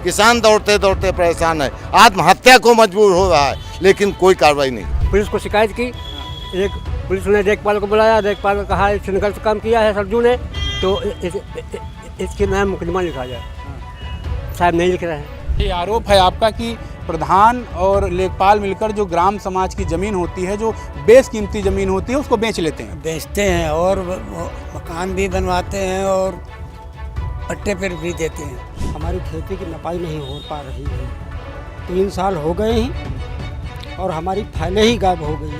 किसान दौड़ते दौड़ते परेशान है, आत्महत्या को मजबूर हो रहा है, लेकिन कोई कार्रवाई नहीं। पुलिस को शिकायत की, एक पुलिस ने देखभाल को बुलाया, देखभाल ने कहा इसने गलत काम किया है सरजू ने, तो इसके नाम मुकदमा लिखा जाए। साहब नहीं लिख रहे हैं। ये आरोप है आपका कि प्रधान और लेखपाल मिलकर जो ग्राम समाज की ज़मीन होती है, जो बेशकीमती ज़मीन होती है, उसको बेच लेते हैं। बेचते हैं और मकान भी बनवाते हैं और पट्टे पर भी देते हैं। हमारी खेती की नपाई नहीं हो पा रही है, 3 साल हो गए ही और हमारी फाइलें ही गायब हो गई।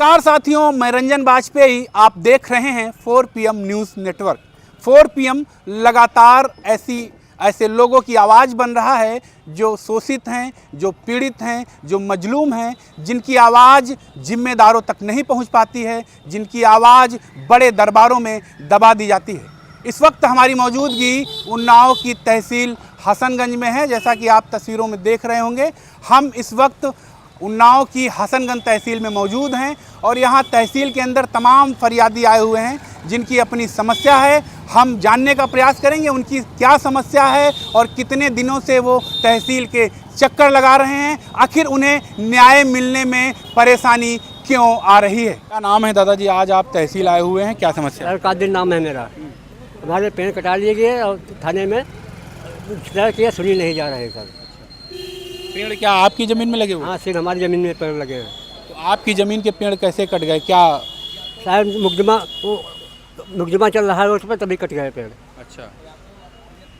नमस्कार साथियों, मैं रंजन बाजपेयी, आप देख रहे हैं 4 PM न्यूज़ नेटवर्क। 4 PM लगातार ऐसे लोगों की आवाज़ बन रहा है जो शोषित हैं, जो पीड़ित हैं, जो मजलूम हैं, जिनकी आवाज़ जिम्मेदारों तक नहीं पहुंच पाती है, जिनकी आवाज़ बड़े दरबारों में दबा दी जाती है। इस वक्त हमारी मौजूदगी उन्नाव की तहसील हसनगंज में है। जैसा कि आप तस्वीरों में देख रहे होंगे, हम इस वक्त उन्नाव की हसनगंज तहसील में मौजूद हैं और यहाँ तहसील के अंदर तमाम फरियादी आए हुए हैं जिनकी अपनी समस्या है। हम जानने का प्रयास करेंगे उनकी क्या समस्या है और कितने दिनों से वो तहसील के चक्कर लगा रहे हैं, आखिर उन्हें न्याय मिलने में परेशानी क्यों आ रही है। क्या नाम है दादाजी, आज आप तहसील आए हुए हैं, क्या समस्या है? सर कादिर नाम है मेरा। हमारे पेड़ कटा लिए गए और थाने में किया, सुनी नहीं जा रहे सर। पेड़ क्या आपकी ज़मीन में लगे हुए? हाँ सिर्फ हमारी ज़मीन में पेड़ लगे हैं। तो आपकी ज़मीन के पेड़ कैसे कट गए? क्या शायद मुकदमा चल रहा है उस पर, तभी कट गए पेड़। अच्छा,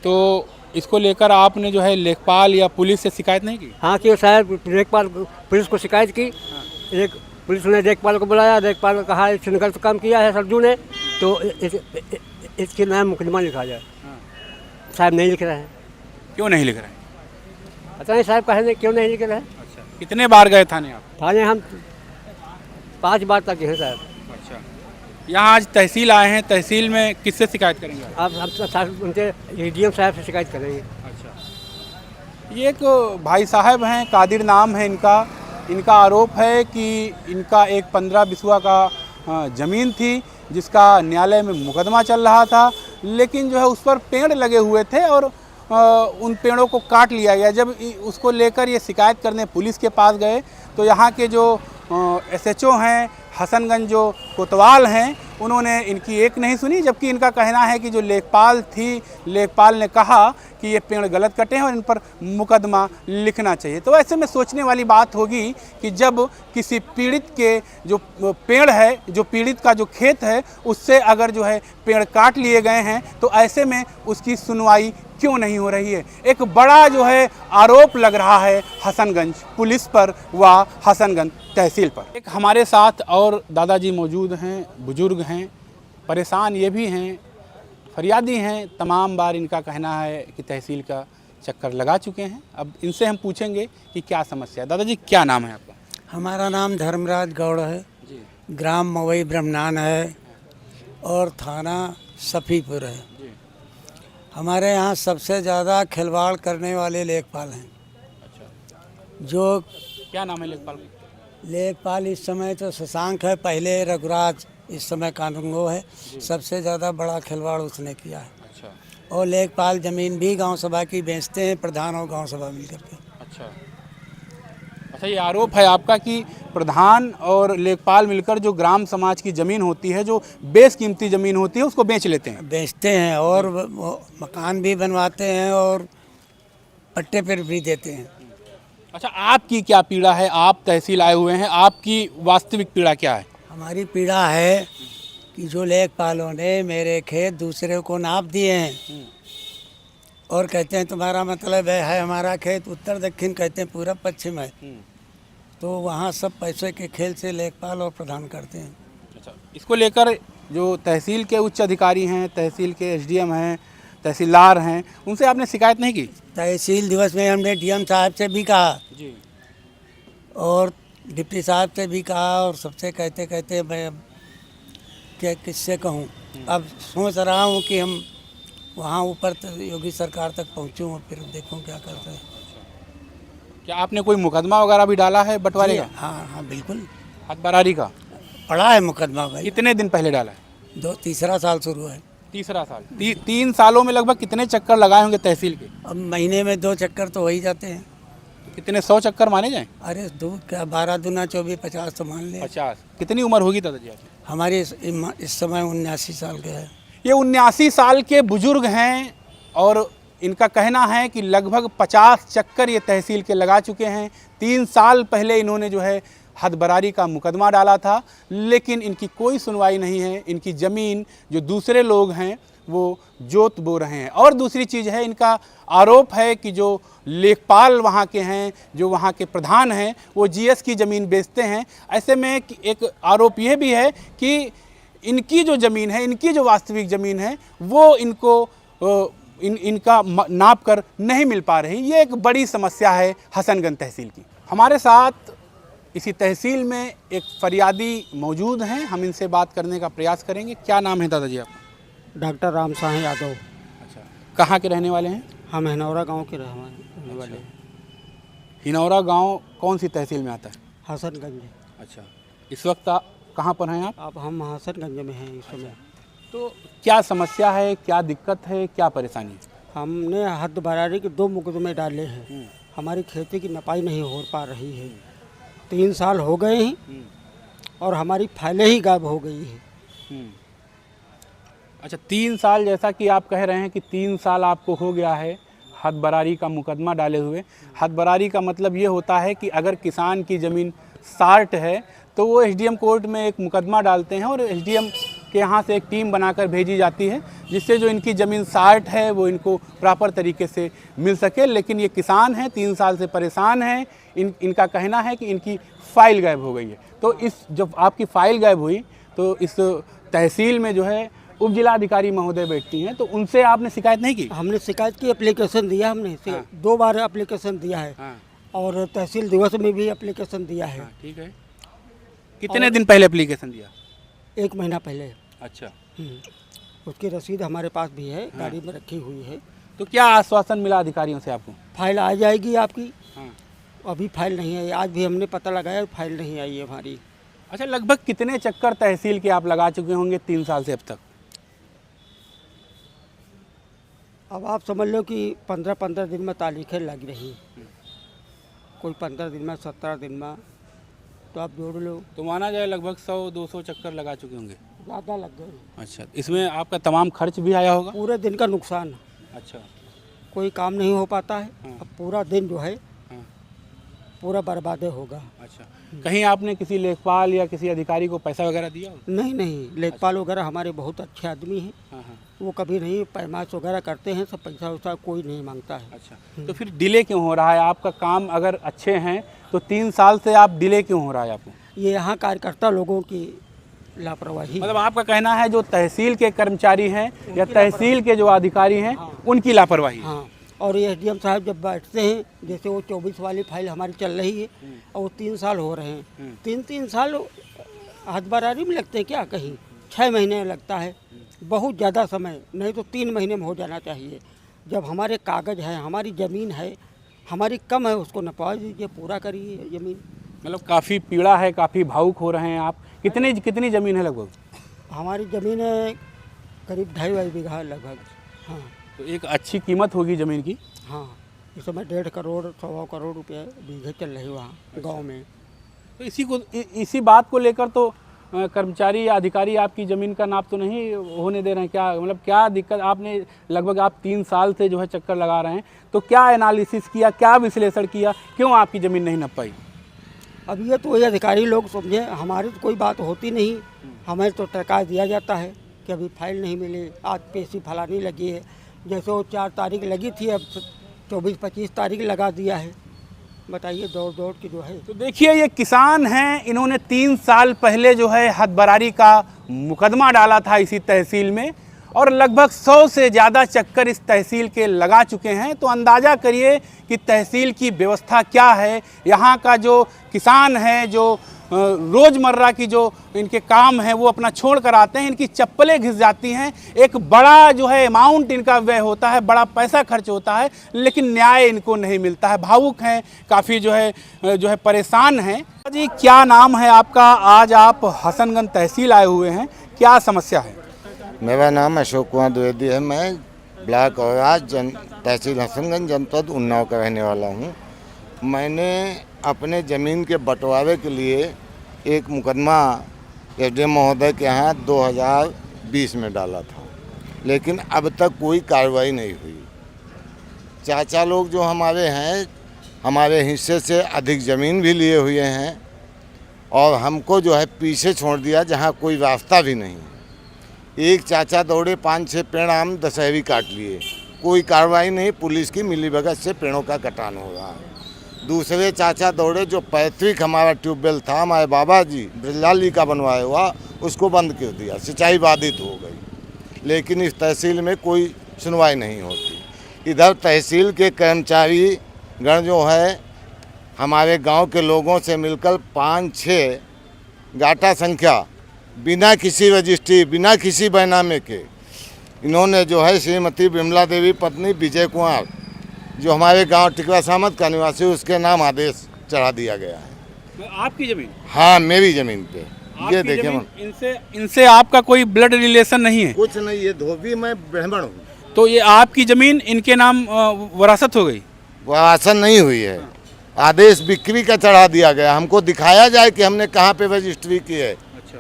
तो इसको लेकर आपने जो है लेखपाल या पुलिस से शिकायत नहीं की? हाँ कि शायद लेखपाल पुलिस को शिकायत की, एक पुलिस ने देखभाल को बुलाया, देखभाल ने कहा इसने गलत काम किया है सरजू ने, तो इसके नाम मुकदमा लिखा जाए। साहब नहीं लिख रहे हैं। क्यों नहीं लिख रहे हैं? पता नहीं साहब कहे क्यों नहीं लिख रहे हैं। अच्छा, कितने बार गए थाने आप? थाने हम 5 बार तक हैं साहब। अच्छा, यहाँ आज तहसील आए हैं, तहसील में किससे शिकायत करेंगे आप? हम उनके ADM साहब से शिकायत करेंगे। अच्छा, ये एक भाई साहब हैं, कादिर नाम है इनका आरोप है कि इनका एक 15 बिस्वा का ज़मीन थी जिसका न्यायालय में मुकदमा चल रहा था, लेकिन जो है उस पर पेड़ लगे हुए थे और उन पेड़ों को काट लिया गया। जब उसको लेकर ये शिकायत करने पुलिस के पास गए तो यहाँ के जो SHO हैं हसनगंज, जो कोतवाल हैं, उन्होंने इनकी एक नहीं सुनी, जबकि इनका कहना है कि जो लेखपाल थी, लेखपाल ने कहा कि ये पेड़ गलत कटे हैं और इन पर मुकदमा लिखना चाहिए। तो ऐसे में सोचने वाली बात होगी कि जब किसी पीड़ित के जो पेड़ है, जो पीड़ित का जो खेत है, उससे अगर जो है पेड़ काट लिए गए हैं तो ऐसे में उसकी सुनवाई क्यों नहीं हो रही है। एक बड़ा जो है आरोप लग रहा है हसनगंज पुलिस पर व हसनगंज तहसील पर। एक हमारे साथ और दादाजी मौजूद हैं, बुजुर्ग हैं, परेशान ये भी हैं, फरियादी हैं। तमाम बार इनका कहना है कि तहसील का चक्कर लगा चुके हैं। अब इनसे हम पूछेंगे कि क्या समस्या है। दादाजी क्या नाम है आपका? हमारा नाम धर्मराज गौड़ है जी। ग्राम मवई ब्रह्मनान है और थाना सफ़ीपुर है। हमारे यहाँ सबसे ज़्यादा खिलवाड़ करने वाले लेखपाल हैं। अच्छा, जो क्या नाम है लेखपाल? लेखपाल इस समय तो शशांक है, पहले रघुराज, इस समय कानूंगो है। सबसे ज़्यादा बड़ा खिलवाड़ उसने किया है। अच्छा, और लेखपाल ज़मीन भी गांव सभा की बेचते हैं, प्रधान और गांव सभा मिलकर के। अच्छा, ये आरोप है आपका कि प्रधान और लेखपाल मिलकर जो ग्राम समाज की ज़मीन होती है, जो बेशकीमती ज़मीन होती है, उसको बेच लेते हैं। बेचते हैं और मकान भी बनवाते हैं और पट्टे पर भी देते हैं। अच्छा, आपकी क्या पीड़ा है? आप तहसील आए हुए हैं, आपकी वास्तविक पीड़ा क्या है? हमारी पीड़ा है कि जो लेखपालों ने मेरे खेत दूसरे को नाप दिए हैं और कहते हैं तुम्हारा मतलब है हमारा खेत उत्तर दक्षिण, कहते हैं पूरब पश्चिम है, तो वहाँ सब पैसे के खेल से लेखपाल और प्रधान करते हैं। अच्छा, इसको लेकर जो तहसील के उच्च अधिकारी हैं, तहसील के SDM हैं, तहसीलदार हैं, उनसे आपने शिकायत नहीं की? तहसील दिवस में हमने DM साहब से भी कहा जी, और डिप्टी साहब से भी कहा और सबसे कहते कहते मैं अब क्या किससे कहूँ। अब सोच रहा हूँ कि हम वहाँ ऊपर योगी सरकार तक पहुँचूँ और फिर देखूँ क्या करते हैं। क्या आपने कोई मुकदमा वगैरह भी डाला है बंटवारे का? हाँ हाँ बिल्कुल, हक बरारी का पड़ा है मुकदमा भाई। कितने दिन पहले डाला है? 2-3 साल शुरू है। तीसरा साल। 3 सालों में लगभग कितने चक्कर लगाए होंगे तहसील के? अब महीने में 2 चक्कर तो हो ही जाते हैं। कितने 100 चक्कर माने जाएं? अरे दो क्या 12 दूना 24 50 तो मान ले। 50। कितनी उम्र होगी दादाजी आपकी? हमारे इस समय 79 साल के है। ये 79 साल के बुजुर्ग हैं और इनका कहना है कि लगभग 50 चक्कर ये तहसील के लगा चुके हैं। 3 साल पहले इन्होंने जो है हदबरारी का मुकदमा डाला था, लेकिन इनकी कोई सुनवाई नहीं है। इनकी ज़मीन जो दूसरे लोग हैं वो जोत बो रहे हैं। और दूसरी चीज़ है, इनका आरोप है कि जो लेखपाल वहाँ के हैं, जो वहाँ के प्रधान हैं, वो जीएस की ज़मीन बेचते हैं। ऐसे में एक आरोप यह भी है कि इनकी जो ज़मीन है, इनकी जो वास्तविक ज़मीन है, वो इनको इनका नाप कर नहीं मिल पा रही। ये एक बड़ी समस्या है हसनगंज तहसील की। हमारे साथ इसी तहसील में एक फरियादी मौजूद हैं, हम इनसे बात करने का प्रयास करेंगे। क्या नाम है दादाजी आपका? डॉक्टर राम साह यादव। अच्छा, कहाँ के रहने वाले हैं? हम हिनौरा गांव के रहने वाले हैं। हिनौरा गांव कौन सी तहसील में आता है? हसनगंज। अच्छा, इस वक्त कहाँ पर हैं आप? अब हम हसनगंज में हैं इस समय। तो क्या समस्या है, क्या दिक्कत है, क्या परेशानी है? हमने हद बरारी के 2 मुकदमे डाले हैं। हमारी खेती की नपाई नहीं हो पा रही है। 3 साल हो गए हैं और हमारी फाइलें ही गायब हो गई है। अच्छा, 3 साल जैसा कि आप कह रहे हैं कि 3 साल आपको हो गया है हद बरारी का मुकदमा डाले हुए। हद बरारी का मतलब ये होता है कि अगर किसान की ज़मीन 60 है तो वो एसडीएम कोर्ट में एक मुकदमा डालते हैं और एसडीएम के यहाँ से एक टीम बनाकर भेजी जाती है, जिससे जो इनकी ज़मीन 60 है वो इनको प्रॉपर तरीके से मिल सके। लेकिन ये किसान हैं, 3 साल से परेशान हैं। इनका कहना है कि इनकी फ़ाइल गायब हो गई है। तो जब आपकी फ़ाइल गायब हुई तो इस तहसील में जो है उप जिलाधिकारी महोदय बैठती हैं, तो उनसे आपने शिकायत नहीं की? हमने शिकायत की, एप्लीकेशन दिया हमने। 2 बार एप्लीकेशन दिया है। और तहसील दिवस में भी एप्लीकेशन दिया है। ठीक है। कितने दिन पहले एप्लीकेशन दिया? 1 महीना पहले। अच्छा। उसकी रसीद हमारे पास भी है, गाड़ी में रखी हुई है। तो क्या आश्वासन मिला अधिकारियों से आपको? फाइल आ जाएगी आपकी। अभी फाइल नहीं आई। आज भी हमने पता लगाया, फाइल नहीं आई है हमारी। अच्छा, लगभग कितने चक्कर तहसील के आप लगा चुके होंगे 3 साल से अब तक? अब आप समझ लो कि 15-15 दिन में तारीखें लग रही। कोई 15 दिन में, 17 दिन में, तो आप जोड़ लो। तो माना जाए लगभग 100-200 चक्कर लगा चुके होंगे। ज़्यादा लग गए। अच्छा, इसमें आपका तमाम खर्च भी आया होगा? पूरे दिन का नुकसान। अच्छा। कोई काम नहीं हो पाता है। अब पूरा दिन जो है पूरा बर्बाद होगा। अच्छा, कहीं आपने किसी लेखपाल या किसी अधिकारी को पैसा वगैरह दिया? नहीं, लेखपाल वगैरह हमारे बहुत अच्छे आदमी हैं। वो कभी नहीं पैमाश वगैरह करते हैं, सब पैसा वैसा कोई नहीं मांगता है। अच्छा, तो फिर डिले क्यों हो रहा है? आपका काम अगर अच्छे हैं तो 3 साल से आप डिले क्यों हो रहा है आपको? ये यहाँ कार्यकर्ता लोगों की लापरवाही। मतलब आपका कहना है जो तहसील के कर्मचारी हैं या तहसील के जो अधिकारी हैं उनकी लापरवाही? हाँ। और ये एसडीएम साहब जब बैठते हैं, जैसे वो 24 वाली फाइल हमारी चल रही है और वो 3 साल हो रहे हैं। 3 साल हद बरारी में लगते हैं क्या? कहीं 6 महीने लगता है। बहुत ज़्यादा समय, नहीं तो 3 महीने में हो जाना चाहिए। जब हमारे कागज़ हैं, हमारी ज़मीन है, हमारी कम है, उसको नपवा दीजिए, पूरा करिए ज़मीन। मतलब काफ़ी पीड़ा है, काफ़ी भावुक हो रहे हैं आप। कितनी ज़मीन है लगभग? हमारी ज़मीन है करीब 2.5 बीघा लगभग। हाँ। तो एक अच्छी कीमत होगी ज़मीन की? हाँ, इस समय 1.5 करोड़ 1.25 करोड़ रुपये बीघे चल रही वहाँ गांव में। तो इसी बात को लेकर तो कर्मचारी या अधिकारी आपकी ज़मीन का नाप तो नहीं होने दे रहे हैं क्या? मतलब क्या दिक्कत? आपने लगभग आप 3 साल से जो है चक्कर लगा रहे हैं, तो क्या एनालिसिस किया, क्या विश्लेषण किया, क्यों आपकी ज़मीन नहीं नप पाई? अब ये तो ये अधिकारी लोग समझे, हमारी तो कोई बात होती नहीं। हमें तो टरका दिया जाता है कि अभी फाइल नहीं मिली, आज पेशी फलानी लगी है। जैसे वो 4 तारीख लगी थी, अब 24-25 तारीख लगा दिया है। बताइए, दौड़ के जो है। तो देखिए, ये किसान हैं, इन्होंने 3 साल पहले जो है हद बरारी का मुकदमा डाला था इसी तहसील में और लगभग 100 से ज़्यादा चक्कर इस तहसील के लगा चुके हैं। तो अंदाज़ा करिए कि तहसील की व्यवस्था क्या है। यहाँ का जो किसान है, जो रोज़मर्रा की जो इनके काम हैं वो अपना छोड़ कर आते हैं, इनकी चप्पलें घिस जाती हैं। एक बड़ा जो है अमाउंट इनका व्यय होता है, बड़ा पैसा खर्च होता है, लेकिन न्याय इनको नहीं मिलता है। भावुक हैं, काफ़ी जो है परेशान हैं। जी, क्या नाम है आपका? आज आप हसनगंज तहसील आए हुए हैं, क्या समस्या है? मेरा नाम अशोक कुमार द्विवेदी है। मैं ब्लॉक औराज तहसील हसनगंज जनपद उन्नाव का रहने वाला हूँ। मैंने अपने ज़मीन के बंटवारे के लिए एक मुकदमा एसडीएम महोदय के यहाँ 2020 में डाला था, लेकिन अब तक कोई कार्रवाई नहीं हुई। चाचा लोग जो हमारे हैं, हमारे हिस्से से अधिक ज़मीन भी लिए हुए हैं और हमको जो है पीछे छोड़ दिया, जहाँ कोई रास्ता भी नहीं। एक चाचा दौड़े 5-6 पेड़ आम दशहरी काट लिए, कोई कार्रवाई नहीं। पुलिस की मिलीभगत से पेड़ों का कटान हो रहा है। दूसरे चाचा दौड़े जो पैतृक हमारा ट्यूबवेल था, हमारे बाबा जी ब्रजलाल जी का बनवाया हुआ, उसको बंद कर दिया, सिंचाई बाधित हो गई। लेकिन इस तहसील में कोई सुनवाई नहीं होती। इधर तहसील के कर्मचारी गण जो है हमारे गांव के लोगों से मिलकर 5-6 गाटा संख्या बिना किसी रजिस्ट्री, बिना किसी बैनामे के इन्होंने जो है श्रीमती विमला देवी पत्नी विजय कुमार, जो हमारे गांव टिकरा सामत का निवासी, उसके नाम आदेश चढ़ा दिया गया है। आपकी जमीन? हाँ, मेरी ज़मीन पे। ये आपकी देखिए, जमीन, इनसे आपका कोई ब्लड रिलेशन नहीं है? कुछ नहीं, ये धोबी, मैं ब्राह्मण हूँ। तो ये आपकी जमीन इनके नाम वरासत हो गई? वरासत नहीं हुई है, आदेश बिक्री का चढ़ा दिया गया। हमको दिखाया जाए कि हमने कहाँ पे रजिस्ट्री की है। अच्छा।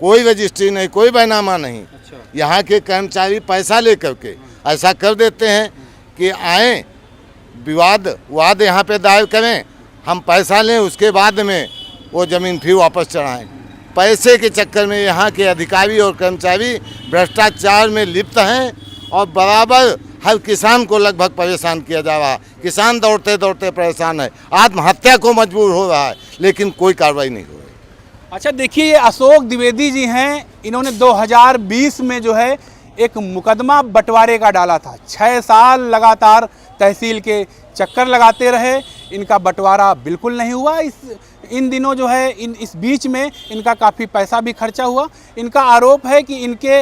कोई रजिस्ट्री नहीं, कोई बैनामा नहीं। अच्छा। यहाँ के कर्मचारी पैसा लेकर के ऐसा कर देते हैं कि आए वाद यहाँ पे दायर करें, हम पैसा लें, उसके बाद में वो ज़मीन फिर वापस चढ़ाएं। पैसे के चक्कर में यहाँ के अधिकारी और कर्मचारी भ्रष्टाचार में लिप्त हैं और बराबर हर किसान को लगभग परेशान किया जा रहा है। किसान दौड़ते दौड़ते परेशान है, आत्महत्या को मजबूर हो रहा है, लेकिन कोई कार्रवाई नहीं हो रही। अच्छा, देखिए, ये अशोक द्विवेदी जी हैं। इन्होंने 2020 में जो है एक मुकदमा बंटवारे का डाला था। 6 साल लगातार तहसील के चक्कर लगाते रहे, इनका बंटवारा बिल्कुल नहीं हुआ। इन दिनों जो है इस बीच में इनका काफ़ी पैसा भी खर्चा हुआ। इनका आरोप है कि इनके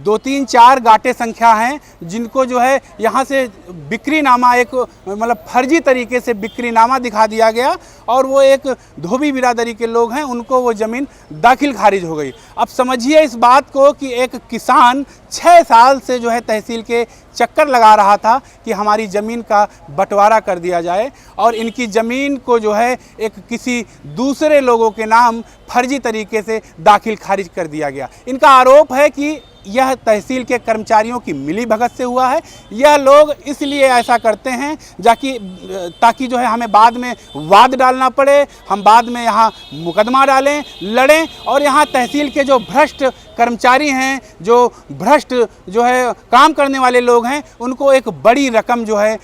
2-3-4 गाटे संख्या हैं, जिनको जो है यहाँ से बिक्रीनामा, एक मतलब फर्जी तरीके से बिक्रीनामा दिखा दिया गया और वो एक धोबी बिरादरी के लोग हैं, उनको वो ज़मीन दाखिल खारिज हो गई। अब समझिए इस बात को कि एक किसान 6 साल से जो है तहसील के चक्कर लगा रहा था कि हमारी ज़मीन का बंटवारा कर दिया जाए, और इनकी ज़मीन को जो है एक किसी दूसरे लोगों के नाम फर्जी तरीके से दाखिल खारिज कर दिया गया। इनका आरोप है कि यह तहसील के कर्मचारियों की मिलीभगत से हुआ है। यह लोग इसलिए ऐसा करते हैं ताकि जो है हमें बाद में वाद डालना पड़े, हम बाद में यहाँ मुकदमा डालें, लड़ें, और यहाँ तहसील के जो भ्रष्ट कर्मचारी हैं, जो भ्रष्ट जो है काम करने वाले लोग हैं, उनको एक बड़ी रकम जो है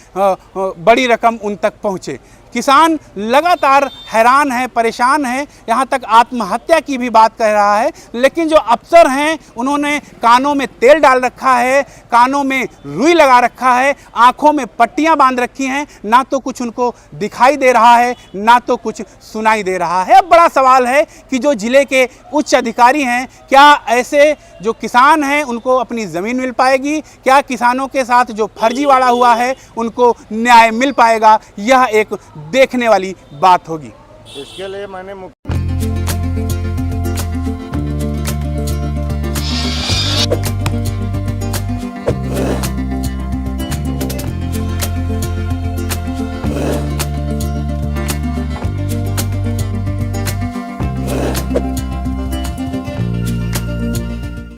बड़ी रकम उन तक पहुँचे। किसान लगातार हैरान है, परेशान है, यहाँ तक आत्महत्या की भी बात कह रहा है। लेकिन जो अफसर हैं उन्होंने कानों में तेल डाल रखा है, कानों में रुई लगा रखा है, आंखों में पट्टियां बांध रखी हैं, ना तो कुछ उनको दिखाई दे रहा है, ना तो कुछ सुनाई दे रहा है। अब बड़ा सवाल है कि जो जिले के उच्च अधिकारी हैं, क्या ऐसे जो किसान हैं उनको अपनी ज़मीन मिल पाएगी? क्या किसानों के साथ जो फर्जीवाड़ा हुआ है उनको न्याय मिल पाएगा? यह एक देखने वाली बात होगी। इसके लिए मैंने